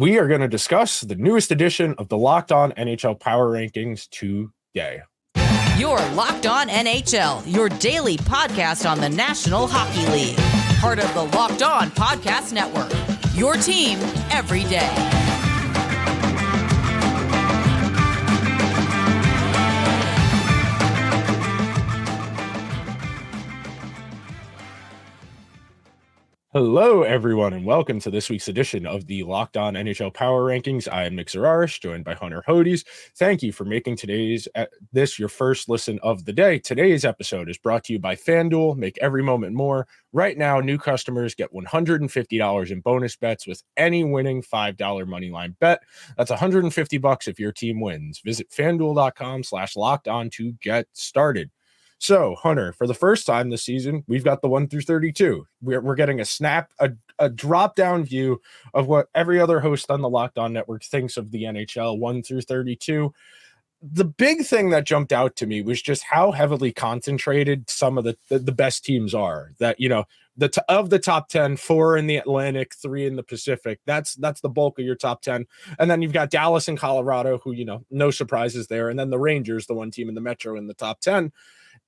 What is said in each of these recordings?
We are going to discuss the newest edition of the Locked On NHL Power Rankings today. You're Locked On NHL, your daily podcast on the National Hockey League. Part of the Locked On Podcast Network, your team every day. Hello, everyone, and welcome to this week's edition of the Locked On NHL Power Rankings. I am Nick Zararis, joined by Hunter Hodes. Thank you for making this your first listen of the day. Today's episode is brought to you by FanDuel. Make every moment more. Right now, new customers get $150 in bonus bets with any winning $5 moneyline bet. That's $150 if your team wins. Visit FanDuel.com/lockedon to get started. So, Hunter, for the first time this season, we've got the 1 through 32. We're getting a drop-down view of what every other host on the Locked On Network thinks of the NHL 1 through 32. The big thing that jumped out to me was just how heavily concentrated some of the best teams are. That, you know, of the top 10, 4 in the Atlantic, 3 in the Pacific. That's the bulk of your top 10. And then you've got Dallas and Colorado, who, you know, no surprises there. And then the Rangers, the one team in the Metro, in the top 10.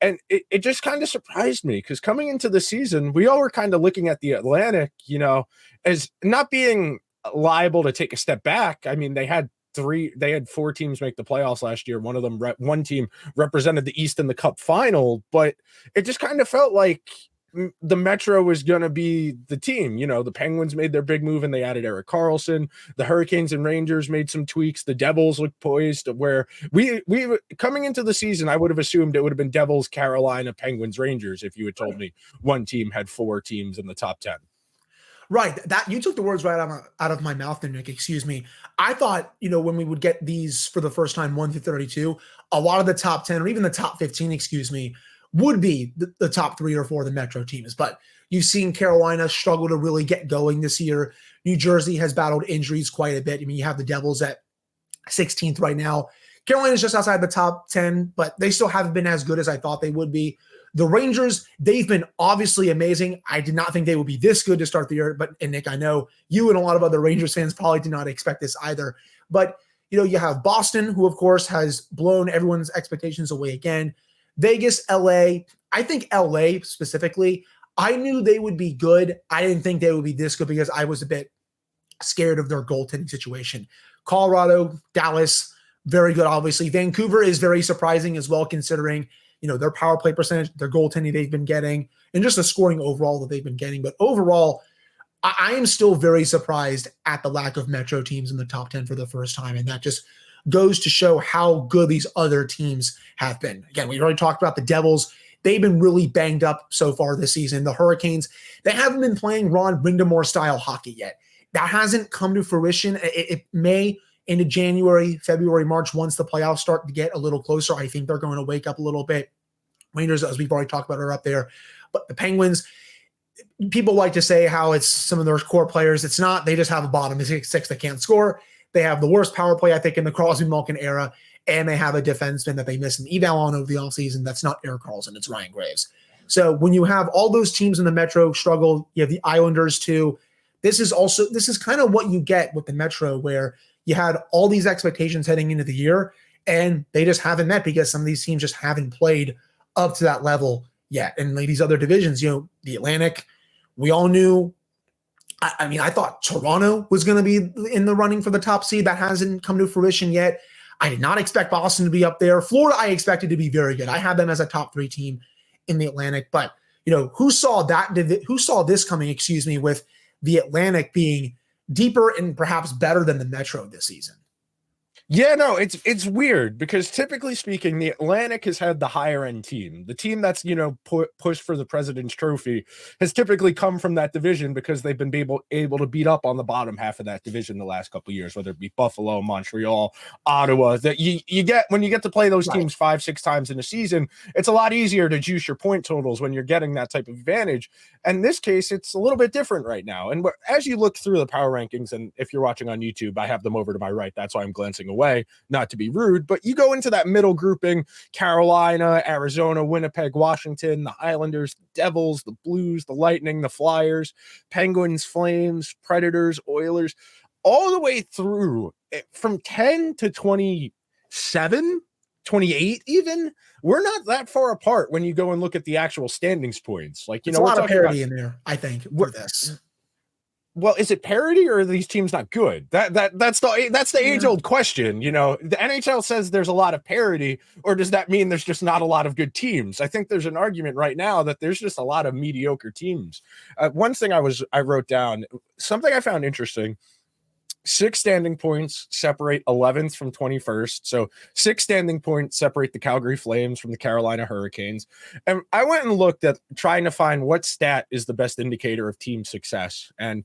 And it just kind of surprised me because coming into the season, we all were kind of looking at the Atlantic, you know, as not being liable to take a step back. I mean, they had 4 teams make the playoffs last year. One team represented the East in the Cup final, but it just kind of felt like the Metro was going to be the team. You know, the Penguins made their big move and they added Erik Karlsson. The Hurricanes and Rangers made some tweaks. The Devils looked poised where we coming into the season, I would have assumed it would have been Devils, Carolina, Penguins, Rangers if you had told me one team had 4 teams in the top 10. Right. That you took the words right out of my mouth there, Nick. Excuse me. I thought, you know, when we would get these for the first time, 1 through 32, a lot of the top 10 or even the top 15, would be the top 3 or 4 of the Metro teams. But you've seen Carolina struggle to really get going this year. New Jersey has battled injuries quite a bit. I mean, you have the Devils at 16th right now. Carolina's just outside the top 10, but they still haven't been as good as I thought they would be. The Rangers, they've been obviously amazing. I did not think they would be this good to start the year. And Nick, I know you and a lot of other Rangers fans probably did not expect this either. But, you know, you have Boston, who, of course, has blown everyone's expectations away again. Vegas, LA. I think LA specifically, I knew they would be good. I didn't think they would be this good because I was a bit scared of their goaltending situation. Colorado, Dallas, very good, obviously. Vancouver is very surprising as well, considering, you know, their power play percentage, their goaltending they've been getting, and just the scoring overall that they've been getting. But overall, I am still very surprised at the lack of Metro teams in the top 10 for the first time. And that just goes to show how good these other teams have been. Again, we already talked about the Devils. They've been really banged up so far this season. The Hurricanes, they haven't been playing Ron Brind'Amour style hockey yet. That hasn't come to fruition. It may into January, February, March, once the playoffs start to get a little closer. I think they're going to wake up a little bit. Rangers, as we've already talked about, are up there. But the Penguins, people like to say how it's some of their core players. It's not. They just have a bottom 6 that can't score. They have the worst power play, I think, in the Crosby-Malkin era, and they have a defenseman that they missed an eval on over the offseason. That's not Erik Karlsson, it's Ryan Graves. So when you have all those teams in the Metro struggle, you have the Islanders too. This is kind of what you get with the Metro, where you had all these expectations heading into the year, and they just haven't met because some of these teams just haven't played up to that level yet. And like these other divisions, you know, the Atlantic, we all knew. I mean, I thought Toronto was going to be in the running for the top seed. That hasn't come to fruition yet. I did not expect Boston to be up there. Florida, I expected to be very good. I had them as a top 3 team in the Atlantic. But, you know, who saw this coming, with the Atlantic being deeper and perhaps better than the Metro this season? Yeah, no, it's weird because typically speaking, the Atlantic has had the higher end team. The team that's, you know, pushed for the President's Trophy has typically come from that division because they've been able to beat up on the bottom half of that division the last couple of years, whether it be Buffalo, Montreal, Ottawa. That you get when you get to play those teams 5-6 times in a season, it's a lot easier to juice your point totals when you're getting that type of advantage. And in this case, it's a little bit different right now. And as you look through the power rankings, and if you're watching on YouTube, I have them over to my right. That's why I'm glancing away. Not to be rude, but you go into that middle grouping: Carolina, Arizona, Winnipeg, Washington, the Islanders, the Devils, the Blues, the Lightning, the Flyers, Penguins, Flames, Predators, Oilers. all the way through from 10 to 27, 28 even, we're not that far apart when you go and look at the actual standings points. Like, There's a lot of parity in there, I think, for this. Well, is it parity or are these teams not good? That's the age-old question. The NHL says there's a lot of parity, or does that mean there's just not a lot of good teams? I think there's an argument right now that there's just a lot of mediocre teams. One thing I wrote down, something I found interesting. 6 standing points separate 11th from 21st. So 6 standing points separate the Calgary Flames from the Carolina Hurricanes. And I went and looked at trying to find what stat is the best indicator of team success. And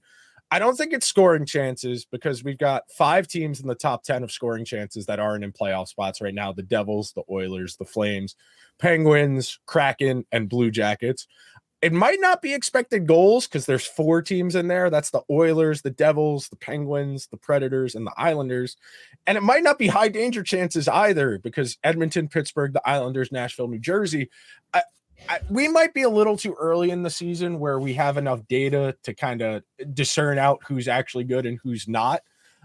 I don't think it's scoring chances, because we've got 5 teams in the top 10 of scoring chances that aren't in playoff spots right now: the Devils, the Oilers, the Flames, Penguins, Kraken, and Blue Jackets. It might not be expected goals, because there's 4 teams in there. That's the Oilers, the Devils, the Penguins, the Predators, and the Islanders. And it might not be high danger chances either, because Edmonton, Pittsburgh, the Islanders, Nashville, New Jersey. We might be a little too early in the season where we have enough data to kind of discern out who's actually good and who's not.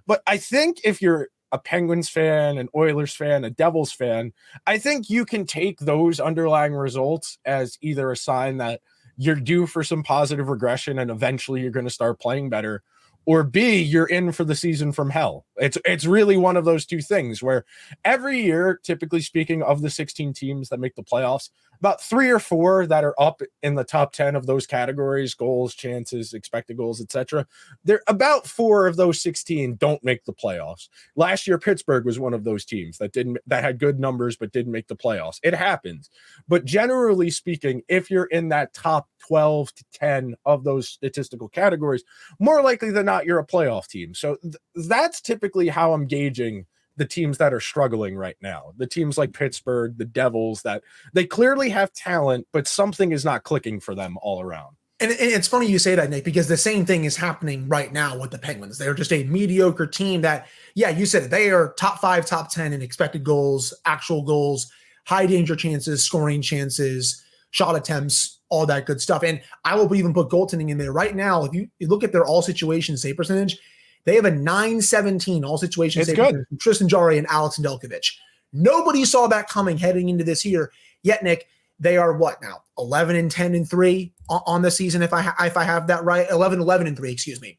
But I think if you're a Penguins fan, an Oilers fan, a Devils fan, I think you can take those underlying results as either a sign that you're due for some positive regression and eventually you're going to start playing better, or B, you're in for the season from hell. It's really one of those two things, where every year, typically speaking, of the 16 teams that make the playoffs, about 3 or 4 that are up in the top 10 of those categories: goals, chances, expected goals, etc. There, about 4 of those 16 don't make the playoffs. Last year, Pittsburgh was one of those teams that had good numbers but didn't make the playoffs. It happens. But generally speaking, if you're in that top 12 to 10 of those statistical categories, more likely than not, you're a playoff team. So that's typically how I'm gauging the teams that are struggling right now. The teams like Pittsburgh, the Devils, that they clearly have talent, but something is not clicking for them all around. And it's funny you say that, Nick, because the same thing is happening right now with the Penguins. They're just a mediocre team that, yeah, you said it, they are top 5, top 10 in expected goals, actual goals, high danger chances, scoring chances, shot attempts, all that good stuff. And I will even put goaltending in there right now. If you look at their all situation save percentage, they have a 917 all situation save percentage from Tristan Jarry and Alex Nedeljkovic. Nobody saw that coming heading into this year. Yet, Nick, they are what now? 11-10-3 on the season, if I have that right. 11-11-3, excuse me,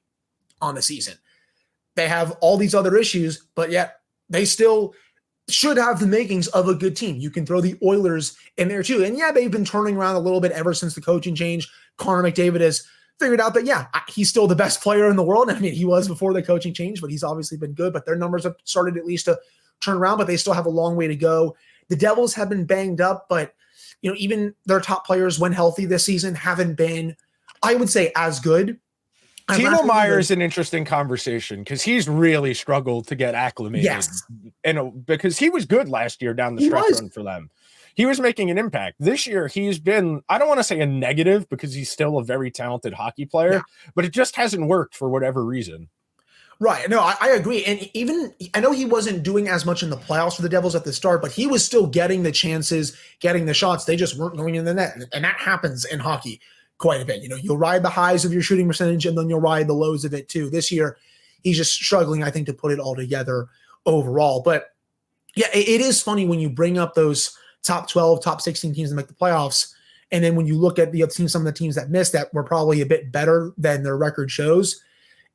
on the season. They have all these other issues, but yet they still should have the makings of a good team. You can throw the Oilers in there too. And yeah, they've been turning around a little bit ever since the coaching change. Connor McDavid has figured out that, yeah, he's still the best player in the world. I mean, he was before the coaching change, but he's obviously been good. But their numbers have started at least to turn around, but they still have a long way to go. The Devils have been banged up, but even their top players, when healthy this season, haven't been, I would say, as good. Timo Meier is an interesting conversation, because he's really struggled to get acclimated. Yes. Because he was good last year down the stretch run for them. He was making an impact. This year, he's been, I don't want to say a negative, because he's still a very talented hockey player, but it just hasn't worked for whatever reason. Right. No, I agree. And even, I know he wasn't doing as much in the playoffs for the Devils at the start, but he was still getting the chances, getting the shots. They just weren't going in the net. And that happens in hockey quite a bit. You'll ride the highs of your shooting percentage, and then you'll ride the lows of it too. This year, he's just struggling, I think, to put it all together overall. But yeah, it is funny when you bring up those top 12, top 16 teams that make the playoffs. And then when you look at some of the teams that missed that were probably a bit better than their record shows,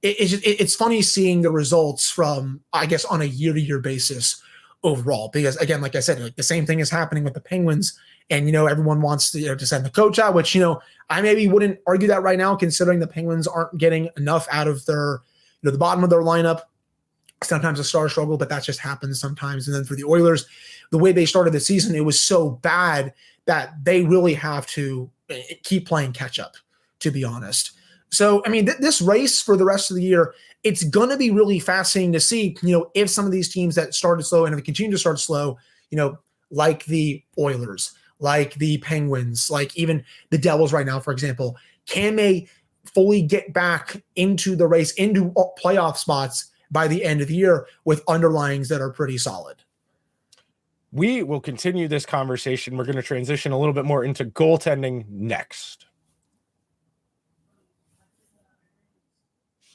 it's funny seeing the results from, I guess, on a year-to-year basis overall. Because again, like I said, like the same thing is happening with the Penguins. And, everyone wants to send the coach out, which, I maybe wouldn't argue that right now, considering the Penguins aren't getting enough out of their, the bottom of their lineup. Sometimes a star struggle, but that just happens sometimes. And then for the Oilers, the way they started the season, it was so bad that they really have to keep playing catch up, to be honest. So, I mean, this race for the rest of the year, it's going to be really fascinating to see, if some of these teams that started slow and if they continue to start slow, like the Oilers, like the Penguins, like even the Devils right now, for example, can they fully get back into the race, into playoff spots by the end of the year with underlyings that are pretty solid? We will continue this conversation. We're going to transition a little bit more into goaltending next.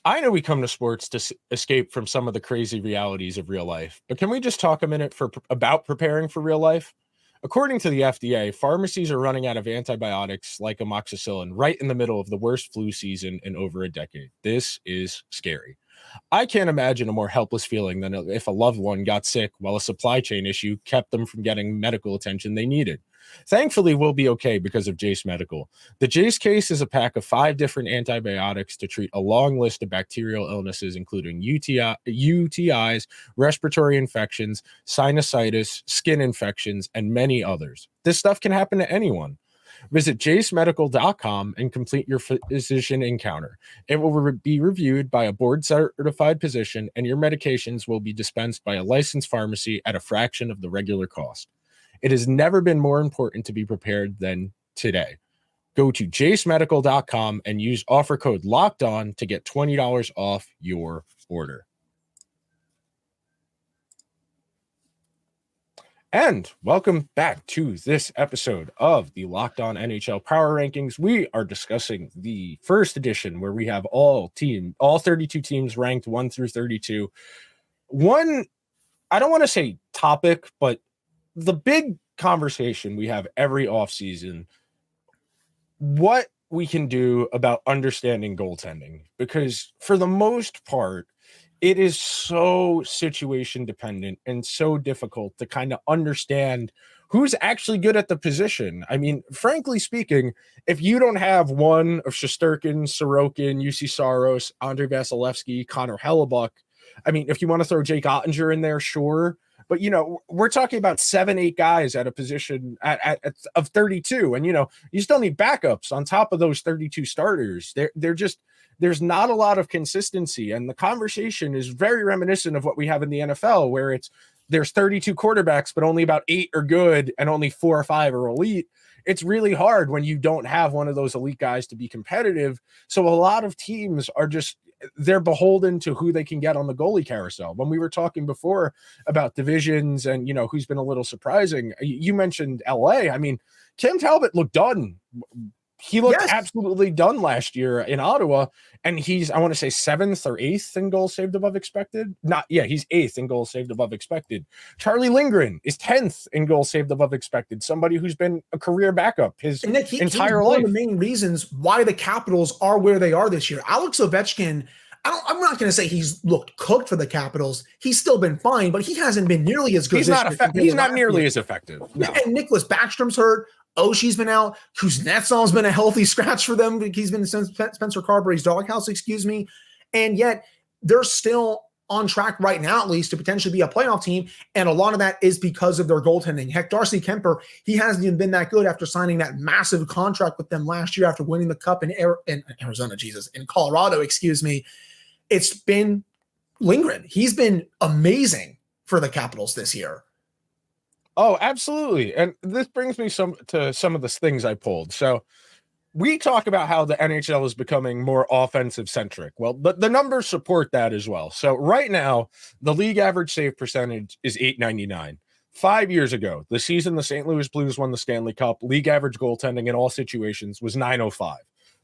I know we come to sports to escape from some of the crazy realities of real life, but can we just talk a minute about preparing for real life? According to the FDA, pharmacies are running out of antibiotics like amoxicillin right in the middle of the worst flu season in over a decade. This is scary. I can't imagine a more helpless feeling than if a loved one got sick while a supply chain issue kept them from getting medical attention they needed. Thankfully, we'll be okay because of Jase Medical. The Jase case is a pack of 5 different antibiotics to treat a long list of bacterial illnesses, including UTIs, respiratory infections, sinusitis, skin infections, and many others. This stuff can happen to anyone. Visit jasemedical.com and complete your physician encounter. It will be reviewed by a board-certified physician, and your medications will be dispensed by a licensed pharmacy at a fraction of the regular cost. It has never been more important to be prepared than today. Go to jasemedical.com and use offer code LOCKEDON to get $20 off your order. And welcome back to this episode of the Locked On NHL Power Rankings. We are discussing the first edition where we have all 32 teams ranked 1 through 32. One, I don't want to say topic, but the big conversation we have every offseason, what we can do about understanding goaltending, because for the most part, it is so situation dependent and so difficult to kind of understand who's actually good at the position. I mean, frankly speaking, if you don't have one of Shesterkin, Sorokin, UC Saros, Andrei Vasilevsky, Connor Hellebuck, I mean, if you want to throw Jake Ottinger in there, sure. But, we're talking about 7-8 guys at a position of 32. And, you still need backups on top of those 32 starters. There's not a lot of consistency. And the conversation is very reminiscent of what we have in the NFL, where there's 32 quarterbacks, but only about 8 are good and only 4 or 5 are elite. It's really hard when you don't have one of those elite guys to be competitive. So a lot of teams are they're beholden to who they can get on the goalie carousel. When we were talking before about divisions and, who's been a little surprising, you mentioned LA. I mean, Kim Talbot looked done. He looked absolutely done last year in Ottawa, and he's, I want to say 7th or 8th in goals saved above expected. He's 8th in goals saved above expected. Charlie Lindgren is 10th in goals saved above expected. Somebody who's been a career backup his entire life. One of the main reasons why the Capitals are where they are this year. Alex Ovechkin, I'm not going to say he's looked cooked for the Capitals. He's still been fine, but he hasn't been nearly as good. He's not nearly as effective. No. And Nicholas Backstrom's hurt. Oshie's been out. Kuznetsov's been a healthy scratch for them. He's been in Spencer Carberry's doghouse, and yet they're still on track right now, at least, to potentially be a playoff team. And a lot of that is because of their goaltending. Heck, Darcy Kemper, he hasn't even been that good after signing that massive contract with them last year after winning the Cup in Colorado. It's been Lindgren. He's been amazing for the Capitals this year. Oh, absolutely. And this brings me to some of the things I pulled. So we talk about how the NHL is becoming more offensive centric. Well, the numbers support that as well. So right now, the league average save percentage is .899. 5 years ago, the season the St. Louis Blues won the Stanley Cup, league average goaltending in all situations was .905.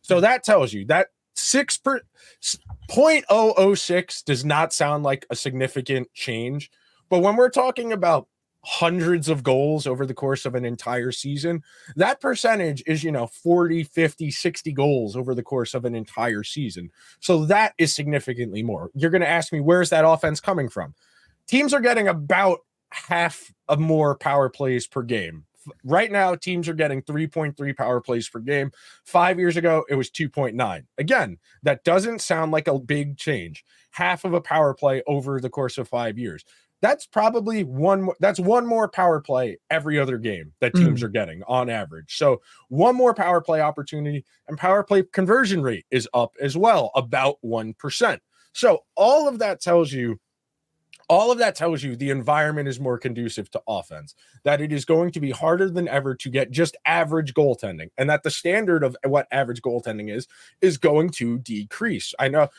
So that tells you that 0.006 does not sound like a significant change. But when we're talking about hundreds of goals over the course of an entire season, that percentage is 40, 50, 60 goals over the course of an entire season. So that is significantly more. You're going to ask me, where's that offense coming from? Teams are getting about half of more power plays per game. Right now, teams are getting 3.3 power plays per game. 5 years ago, it was 2.9. Again, that doesn't sound like a big change. Half of a power play over the course of 5 years. That's probably one more power play every other game that teams are getting on average. So one more power play opportunity, and power play conversion rate is up as well, about 1%. So all of that tells you the environment is more conducive to offense, that it is going to be harder than ever to get just average goaltending, and that the standard of what average goaltending is going to decrease. I know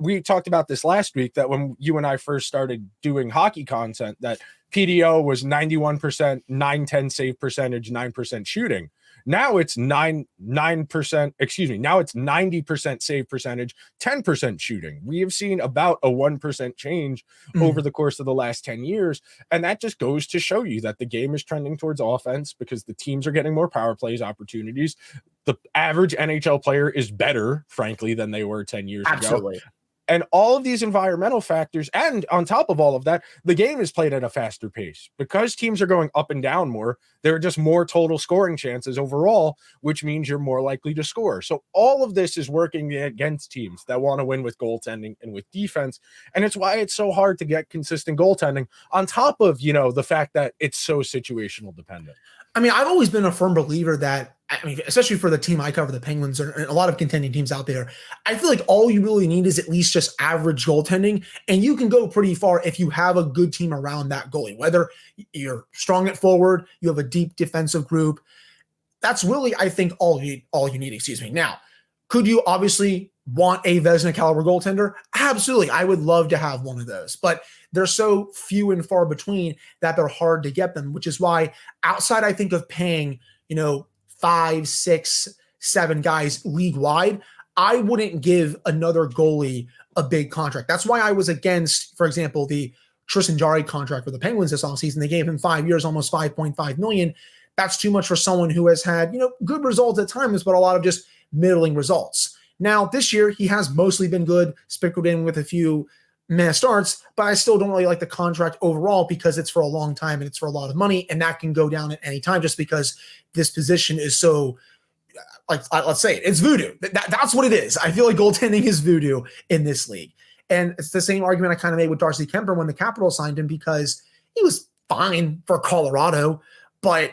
we talked about this last week, that when you and I first started doing hockey content, that PDO was 91%, 910 save percentage, 9% shooting. Now it's 9%, excuse me. Now it's 90% save percentage, 10% shooting. We have seen about a 1% change over the course of the last 10 years. And that just goes to show you that the game is trending towards offense because the teams are getting more power plays opportunities. The average NHL player is better, frankly, than they were 10 years Absolutely. ago. And all of these environmental factors, and on top of all of that, the game is played at a faster pace. Because teams are going up and down more, there are just more total scoring chances overall, which means you're more likely to score. So all of this is working against teams that want to win with goaltending and with defense. And it's why it's so hard to get consistent goaltending on top of, the fact that it's so situational dependent. I mean, I've always been a firm believer that, especially for the team I cover, the Penguins, and a lot of contending teams out there, I feel like all you really need is at least just average goaltending, and you can go pretty far if you have a good team around that goalie, whether you're strong at forward, you have a deep defensive group. That's really, I think, all you need, excuse me. Now, could you obviously want a Vezina caliber goaltender? Absolutely. I would love to have one of those, but they're so few and far between that they're hard to get them, which is why outside, I think, of paying, 5, 6, 7 guys league wide, I wouldn't give another goalie a big contract. That's why I was against, for example, the Tristan Jarry contract for the Penguins this offseason. They gave him 5 years, almost $5.5 million. That's too much for someone who has had, good results at times, but a lot of just middling results. Now, this year, he has mostly been good, sprinkled in with a few meh starts, but I still don't really like the contract overall because it's for a long time and it's for a lot of money, and that can go down at any time just because this position is so, let's say it's voodoo. That's what it is. I feel like goaltending is voodoo in this league. And it's the same argument I kind of made with Darcy Kemper when the Capitals signed him, because he was fine for Colorado, but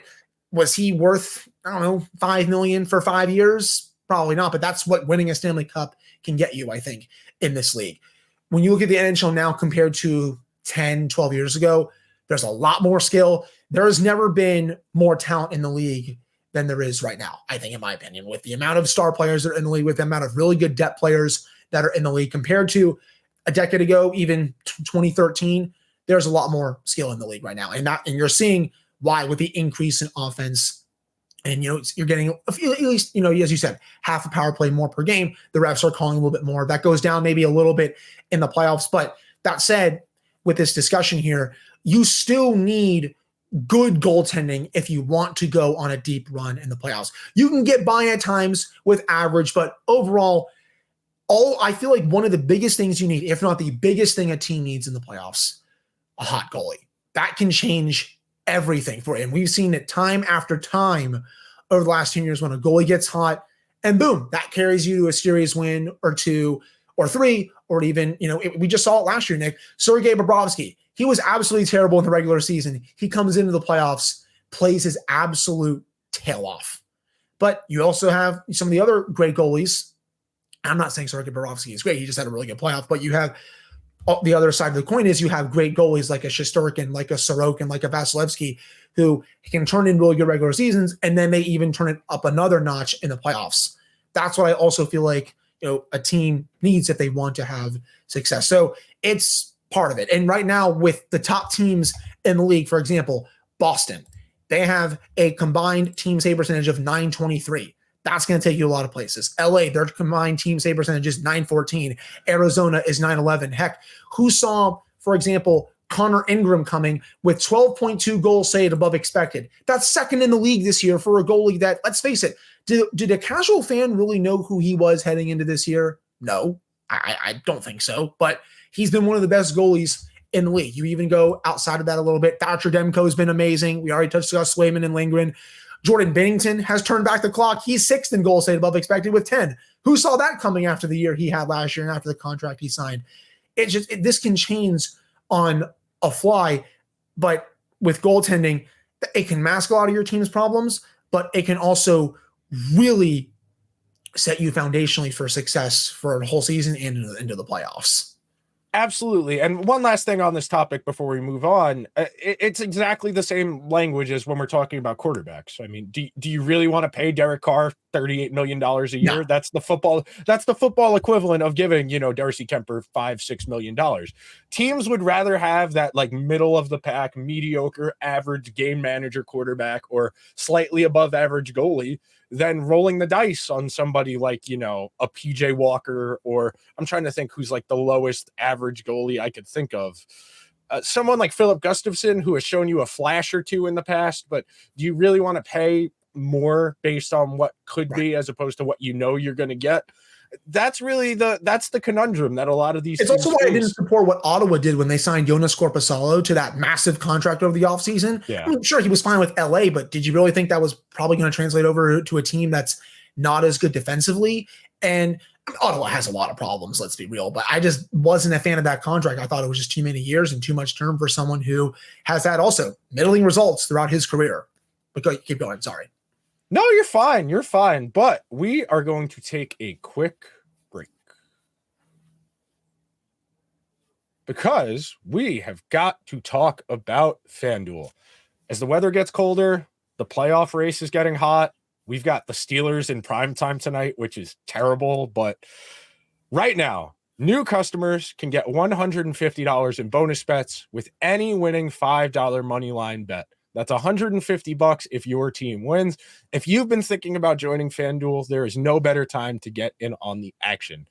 was he worth, $5 million for 5 years? Probably not, but that's what winning a Stanley Cup can get you, I think, in this league. When you look at the NHL now compared to 10, 12 years ago, there's a lot more skill. There has never been more talent in the league than there is right now, I think, in my opinion, with the amount of star players that are in the league, with the amount of really good depth players that are in the league compared to a decade ago, even 2013, there's a lot more skill in the league right now. And you're seeing why with the increase in offense. And, you're getting at least, as you said, half a power play more per game. The refs are calling a little bit more. That goes down maybe a little bit in the playoffs. But that said, with this discussion here, you still need good goaltending if you want to go on a deep run in the playoffs. You can get by at times with average, but overall, I feel like one of the biggest things you need, if not the biggest thing a team needs in the playoffs, a hot goalie. That can change everything for it. And we've seen it time after time over the last 10 years when a goalie gets hot and boom, that carries you to a series win or 2 or 3, or even, we just saw it last year, Nick. Sergei Bobrovsky, he was absolutely terrible in the regular season. He comes into the playoffs, plays his absolute tail off. But you also have some of the other great goalies. I'm not saying Sergei Bobrovsky is great. He just had a really good playoff, but you have the other side of the coin is you have great goalies like a Shesterkin, like a Sorokin, like a Vasilevsky, who can turn in really good regular seasons, and then they even turn it up another notch in the playoffs. That's what I also feel like a team needs if they want to have success. So it's part of it. And right now with the top teams in the league, for example, Boston, they have a combined team save percentage of .923. That's going to take you a lot of places. LA, their combined team save percentage is .914. Arizona is .911. Heck, who saw, for example, Connor Ingram coming with 12.2 goals saved above expected? That's second in the league this year for a goalie that, let's face it, did a casual fan really know who he was heading into this year? No, I don't think so. But he's been one of the best goalies in the league. You even go outside of that a little bit. Thatcher Demko has been amazing. We already touched Gus Swayman and Lindgren. Jordan Binnington has turned back the clock. He's sixth in goals saved above expected with 10. Who saw that coming after the year he had last year and after the contract he signed? This can change on a fly, but with goaltending, it can mask a lot of your team's problems, but it can also really set you foundationally for success for a whole season and into the playoffs. Absolutely. And one last thing on this topic before we move on, it's exactly the same language as when we're talking about quarterbacks. I mean, do you really want to pay Derek Carr $38 million a year. No. That's the football equivalent of giving, Darcy Kemper $5-6 million. Teams would rather have that like middle of the pack, mediocre, average game manager quarterback or slightly above average goalie than rolling the dice on somebody like, a PJ Walker, or I'm trying to think who's like the lowest average goalie I could think of. Someone like Philip Gustafson, who has shown you a flash or two in the past, but do you really want to pay more based on what could be as opposed to what you're going to get? That's really that's the conundrum that a lot of these. It's also why I didn't support what Ottawa did when they signed Jonas Corposalo to that massive contract over the offseason. Yeah. I mean, sure, he was fine with LA, but did you really think that was probably going to translate over to a team that's not as good defensively? And Ottawa has a lot of problems, let's be real, but I just wasn't a fan of that contract. I thought it was just too many years and too much term for someone who has had also middling results throughout his career. But keep going. Sorry. No, you're fine. You're fine. But we are going to take a quick break because we have got to talk about FanDuel. As the weather gets colder, the playoff race is getting hot. We've got the Steelers in primetime tonight, which is terrible. But right now, new customers can get $150 in bonus bets with any winning $5 money line bet. That's $150 if your team wins. If you've been thinking about joining FanDuel, there is no better time to get in on the action.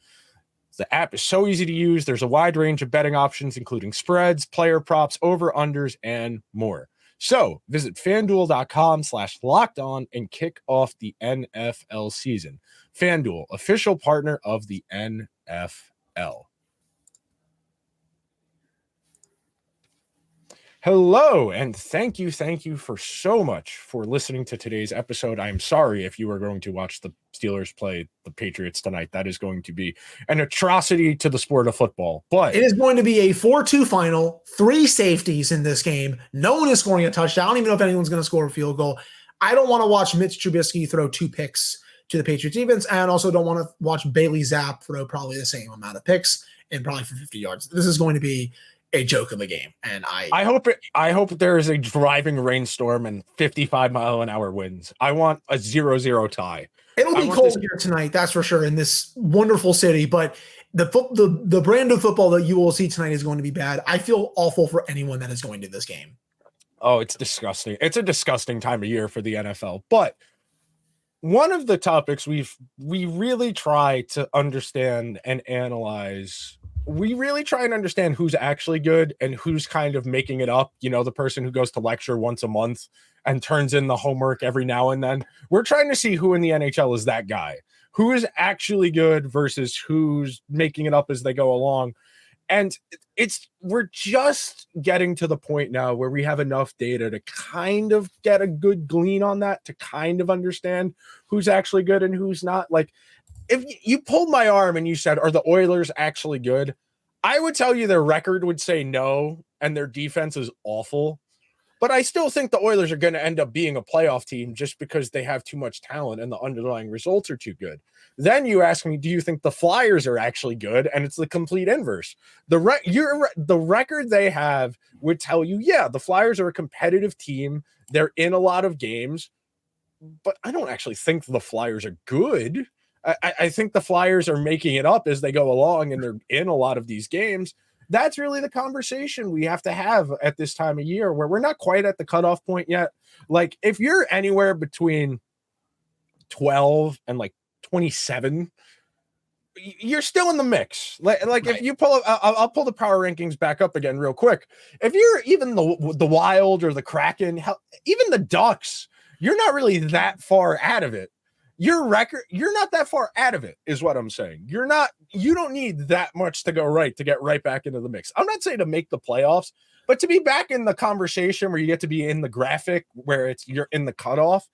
The app is so easy to use. There's a wide range of betting options, including spreads, player props, over-unders, and more. So visit FanDuel.com/lockedon and kick off the NFL season. FanDuel, official partner of the NFL. Hello, and thank you for so much for listening to today's episode. I'm sorry if you are going to watch the Steelers play the Patriots tonight. That is going to be an atrocity to the sport of football. But it is going to be a 4-2 final, 3 safeties in this game. No one is scoring a touchdown. I don't even know if anyone's going to score a field goal. I don't want to watch Mitch Trubisky throw 2 picks to the Patriots defense, and also don't want to watch Bailey Zapp throw probably the same amount of picks and probably for 50 yards. This is going to be a joke of a game, and I hope there is a driving rainstorm and 55-mile-an-hour winds. I want a 0-0 tie. It'll be cold here tonight, that's for sure, in this wonderful city. But the brand of football that you will see tonight is going to be bad. I feel awful for anyone that is going to this game. Oh, it's disgusting. It's a disgusting time of year for the NFL. But one of the topics we really try to understand and analyze. We really try and understand who's actually good and who's kind of making it up. The person who goes to lecture once a month and turns in the homework every now and then. We're trying to see who in the NHL is that guy, who is actually good versus who's making it up as they go along. And we're just getting to the point now where we have enough data to kind of get a good glean on that, to kind of understand who's actually good and who's not. Like, if you pulled my arm and you said, are the Oilers actually good? I would tell you their record would say no, and their defense is awful. But I still think the Oilers are going to end up being a playoff team just because they have too much talent and the underlying results are too good. Then you ask me, do you think the Flyers are actually good? And it's the complete inverse. The record they have would tell you, yeah, the Flyers are a competitive team. They're in a lot of games. But I don't actually think the Flyers are good. I think the Flyers are making it up as they go along, and they're in a lot of these games. That's really the conversation we have to have at this time of year, where we're not quite at the cutoff point yet. Like, if you're anywhere between 12 and like 27, you're still in the mix. Like right. If you pull up, I'll pull the power rankings back up again real quick. If you're even the Wild or the Kraken, hell, even the Ducks, you're not really that far out of it. Your record, you're not that far out of it, is what I'm saying. You don't need that much to go right to get right back into the mix. I'm not saying to make the playoffs, but to be back in the conversation where you get to be in the graphic where you're in the cutoff.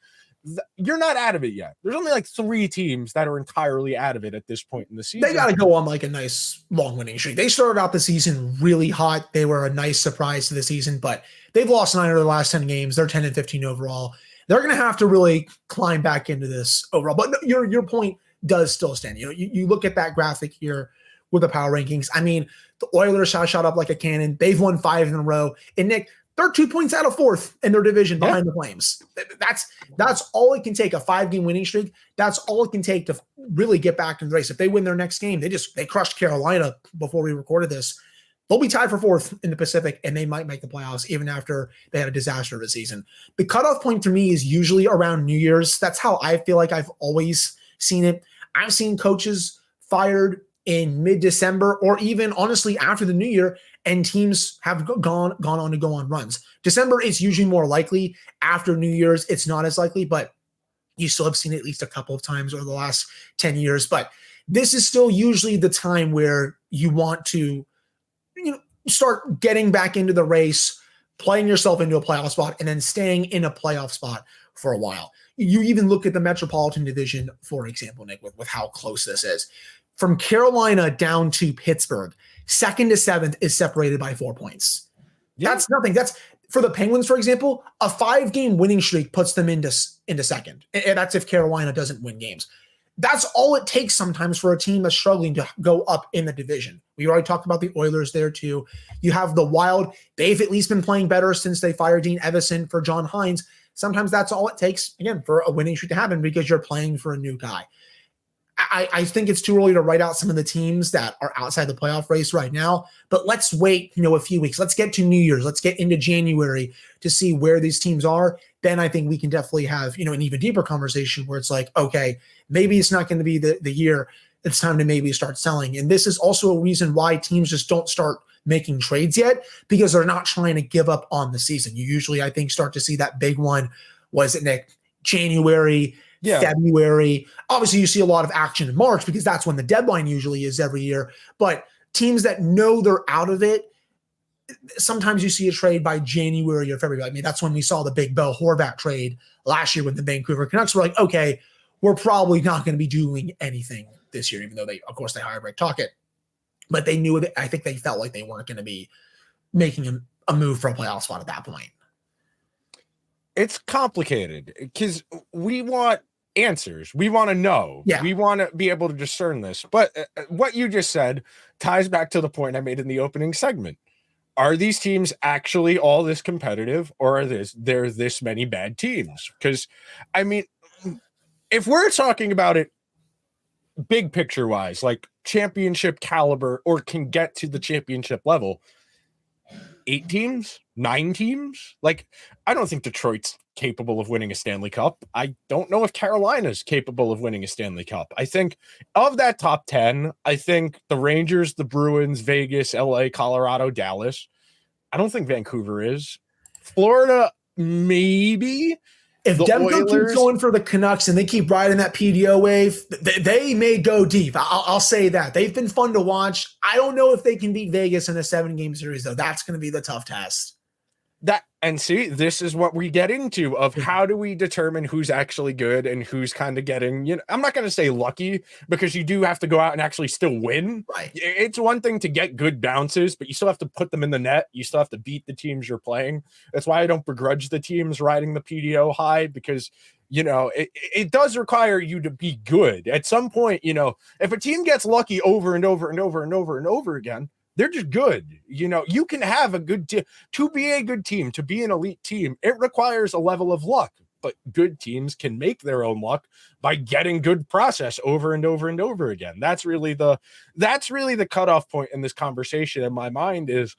You're not out of it yet. There's only like 3 teams that are entirely out of it at this point in the season. They got to go on like a nice long winning streak. They started out the season really hot. They were a nice surprise to the season, but they've lost 9 of their last 10 games. They're 10-15 overall. They're going to have to really climb back into this overall. But your point does still stand. You look at that graphic here with the power rankings. I mean, the Oilers have shot up like a cannon. They've won 5 in a row. And Nick, They're 2 points out of fourth in their division behind the Flames. That's all it can take, a 5-game winning streak. That's all it can take to really get back in the race. If they win their next game, they crushed Carolina before we recorded this. They'll be tied for fourth in the Pacific, and they might make the playoffs even after they had a disaster of a season. The cutoff point to me is usually around New Year's. That's how I feel like I've always seen it. I've seen coaches fired in mid-December or even honestly after the new year, and teams have gone on to go on runs. December is usually more likely. After New Year's, it's not as likely, but you still have seen it at least a couple of times over the last 10 years. But this is still usually the time where you want to start getting back into the race, playing yourself into a playoff spot, and then staying in a playoff spot for a while. You even look at the Metropolitan Division, for example, Nick, with how close this is. From Carolina down to Pittsburgh, 2nd to 7th is separated by 4 points. Yeah. That's nothing. That's for the Penguins, for example, a 5-game winning streak puts them into second. And that's if Carolina doesn't win games. That's all it takes sometimes for a team that's struggling to go up in the division. We already talked about the Oilers there too. You have the Wild. They've at least been playing better since they fired Dean Evason for John Hines. Sometimes that's all it takes, again, for a winning streak to happen because you're playing for a new guy. I think it's too early to write out some of the teams that are outside the playoff race right now, but let's wait, a few weeks. Let's get to New Year's. Let's get into January to see where these teams are. Then I think we can definitely have, an even deeper conversation where it's like, okay, maybe it's not going to be the year. It's time to maybe start selling. And this is also a reason why teams just don't start making trades yet, because they're not trying to give up on the season. You usually, I think, start to see that big one. Was it, Nick? January, February. Obviously, you see a lot of action in March because that's when the deadline usually is every year. But teams that know they're out of it, sometimes you see a trade by January or February. I mean, that's when we saw the big Bo Horvat trade last year with the Vancouver Canucks. We're like, okay, we're probably not going to be doing anything this year, even though they hired Rick Tocchet. But they knew it. I think they felt like they weren't going to be making a move for a playoff spot at that point. It's complicated because we want answers. We want to know. Yeah. We want to be able to discern this. But what you just said ties back to the point I made in the opening segment. Are these teams actually all this competitive, or are there this many bad teams? Because, I mean, if we're talking about it big picture wise, like championship caliber, or can get to the championship level, 8 teams, 9 teams. Like, I don't think Detroit's capable of winning a Stanley Cup. I don't know if Carolina's capable of winning a Stanley Cup. I think of that top 10, I think the Rangers, the Bruins, Vegas, LA, Colorado, Dallas. I don't think Vancouver is. Florida, maybe. If Demko keeps going for the Canucks and they keep riding that PDO wave, they may go deep. I'll say that. They've been fun to watch. I don't know if they can beat Vegas in a 7-game series, though. That's going to be the tough test. And see, this is what we get into of how do we determine who's actually good and who's kind of getting, I'm not going to say lucky, because you do have to go out and actually still win. Right. It's one thing to get good bounces, but you still have to put them in the net. You still have to beat the teams you're playing. That's why I don't begrudge the teams riding the PDO high, because it does require you to be good at some point. If a team gets lucky over and over and over and over and over again, they're just good. You can have a good team. To be a good team, to be an elite team, it requires a level of luck. But good teams can make their own luck by getting good process over and over and over again. That's really the cutoff point in this conversation in my mind. Is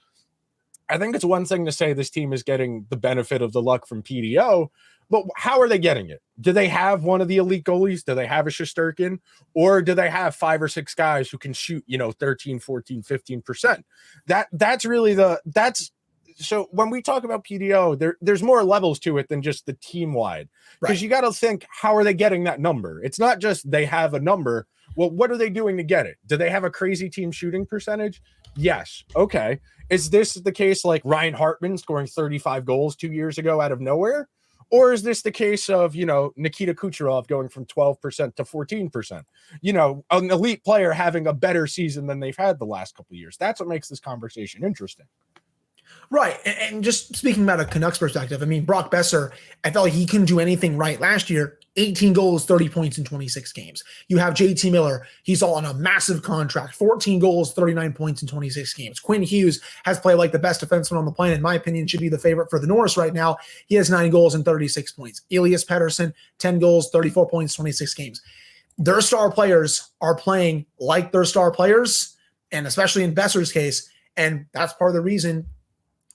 I think it's one thing to say this team is getting the benefit of the luck from PDO, but how are they getting it? Do they have one of the elite goalies? Do they have a Shesterkin? Or do they have 5 or 6 guys who can shoot, 13, 14, 15%? That's really so when we talk about PDO, there's more levels to it than just the team wide. Because you got to think, how are they getting that number? It's not just they have a number. Well, what are they doing to get it? Do they have a crazy team shooting percentage? Yes. Okay. Is this the case like Ryan Hartman scoring 35 goals 2 years ago out of nowhere? Or is this the case of, Nikita Kucherov going from 12% to 14%? An elite player having a better season than they've had the last couple of years. That's what makes this conversation interesting. Right. And just speaking about a Canucks perspective, I mean, Brock Besser, I felt like he couldn't do anything right last year. 18 goals, 30 points in 26 games. You have JT Miller. He's all on a massive contract. 14 goals, 39 points in 26 games. Quinn Hughes has played like the best defenseman on the planet. In my opinion, should be the favorite for the Norris right now. He has 9 goals and 36 points. Elias Pettersson, 10 goals, 34 points, 26 games. Their star players are playing like their star players, and especially in Besser's case, and that's part of the reason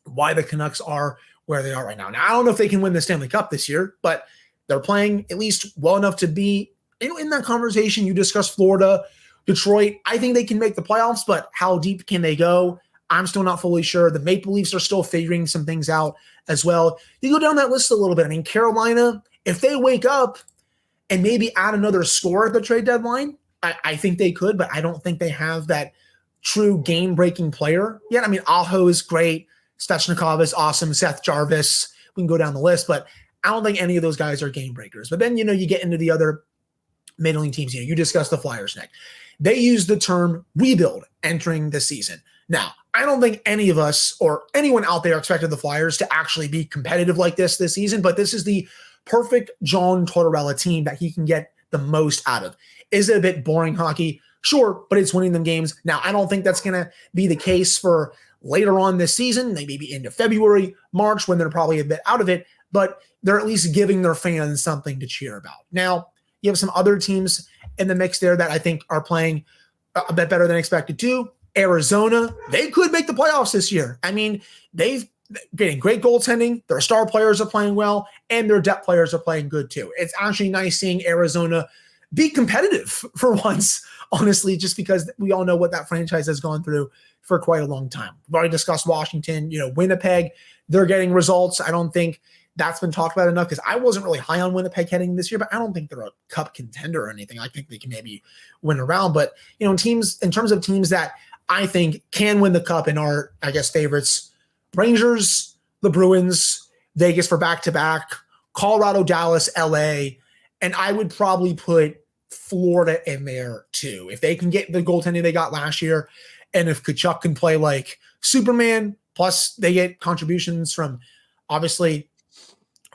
why the Canucks are where they are right now. Now, I don't know if they can win the Stanley Cup this year, but they're playing at least well enough to be in that conversation. You discussed Florida, Detroit. I think they can make the playoffs, but how deep can they go? I'm still not fully sure. The Maple Leafs are still figuring some things out as well. You go down that list a little bit. I mean, Carolina, if they wake up and maybe add another score at the trade deadline, I think they could, but I don't think they have that true game-breaking player yet. I mean, Aho is great. Svechnikov is awesome. Seth Jarvis. We can go down the list, but I don't think any of those guys are game breakers. But then, you get into the other middling teams. You discussed the Flyers, Nick. They use the term rebuild entering the season. Now, I don't think any of us or anyone out there expected the Flyers to actually be competitive like this season, but this is the perfect John Tortorella team that he can get the most out of. Is it a bit boring hockey? Sure, but it's winning them games. Now, I don't think that's going to be the case for later on this season. They may be into February, March, when they're probably a bit out of it, but they're at least giving their fans something to cheer about. Now, you have some other teams in the mix there that I think are playing a bit better than expected too. Arizona, they could make the playoffs this year. I mean, they've getting great goaltending. Their star players are playing well, and their depth players are playing good too. It's actually nice seeing Arizona be competitive for once, honestly, just because we all know what that franchise has gone through for quite a long time. We've already discussed Washington, Winnipeg, they're getting results. I don't think that's been talked about enough because I wasn't really high on Winnipeg heading this year, but I don't think they're a cup contender or anything. I think they can maybe win around, but teams, in terms of teams that I think can win the cup and are, I guess, favorites, Rangers, the Bruins, Vegas for back-to-back, Colorado, Dallas, LA, and I would probably put Florida in there too. If they can get the goaltending they got last year, and if Kachuk can play like Superman, plus they get contributions from obviously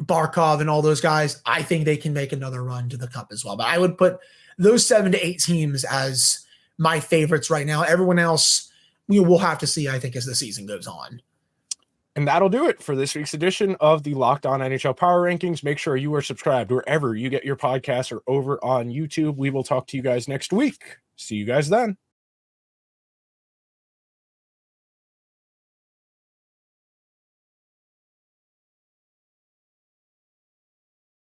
Barkov and all those guys, I think they can make another run to the cup as well. But I would put those 7 to 8 teams as my favorites right now. Everyone else, we will have to see, I think, as the season goes on. And that'll do it for this week's edition of the Locked On NHL Power Rankings. Make sure you are subscribed wherever you get your podcasts or over on YouTube. We will talk to you guys next week. See you guys then.